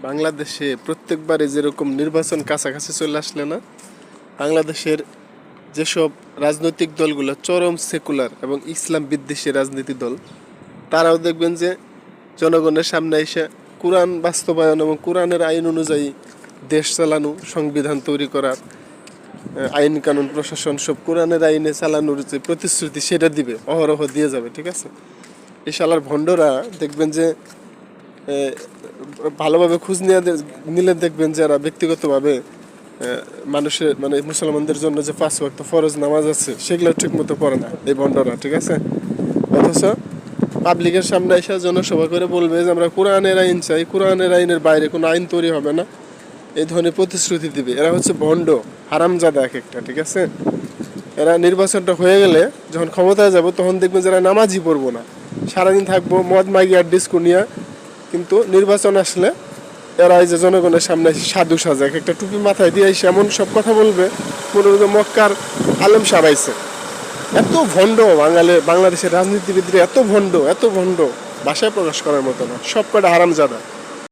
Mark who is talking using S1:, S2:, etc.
S1: বাংলাদেশে প্রত্যেকবারে যেরকম নির্বাচন কাছাকাছি চলে আসলে না, বাংলাদেশের যেসব রাজনৈতিক দলগুলো চরম সেকুলার এবং ইসলাম বিদ্বেষী রাজনীতি দল, তারাও দেখবেন যে জনগণের সামনে এসে কোরআন বাস্তবায়ন এবং কোরআনের আইন অনুযায়ী দেশ চালানো, সংবিধান তৈরি করার, আইন কানুন প্রশাসন সব কোরআনের আইনে চালানোর যে প্রতিশ্রুতি সেটা দিবে, অহরহ দিয়ে যাবে। ঠিক আছে, এই শালার ভণ্ডরা দেখবেন যে ভালোভাবে খোঁজ নিলে দেখবেন যারা ব্যক্তিগতভাবে মানুষের মানে মুসলমানদের জন্য যে 5 ওয়াক্ত ফরজ নামাজ আছে সেগুলো ঠিক মতো পড়ে না এই ভণ্ডরা। ঠিক আছে, অথচ পাবলিকের সামনে এসে জনসভা করে বলবে যে আমরা কোরআনের আইন চাই, কোরআনের আইনের বাইরে কোনো আইন তৈরি হবে না, এই ধরনের প্রতিশ্রুতি দিবে। এরা হচ্ছে ভণ্ড, হারামজাদা এক একটা। ঠিক আছে, এরা নির্বাচনটা হয়ে গেলে যখন ক্ষমতায় যাব তখন দেখবেন যারা নামাজই পড়বো না, সারাদিন থাকবো মদ মাগি আর ডিস্কো নিয়ে, কিন্তু নির্বাচন আসলে এরা এই যে জনগণের সামনে সাধু সাজা এক একটা টুপি মাথায় দিয়ে এসে এমন সব কথা বলবে মনে হয় মক্কার আলেম সারাইছে। এত ভণ্ড বাংলাদেশের রাজনীতিবিদরা, এত ভণ্ড ভাষায় প্রকাশ করার মতো না, সব কটা হারামজাদা।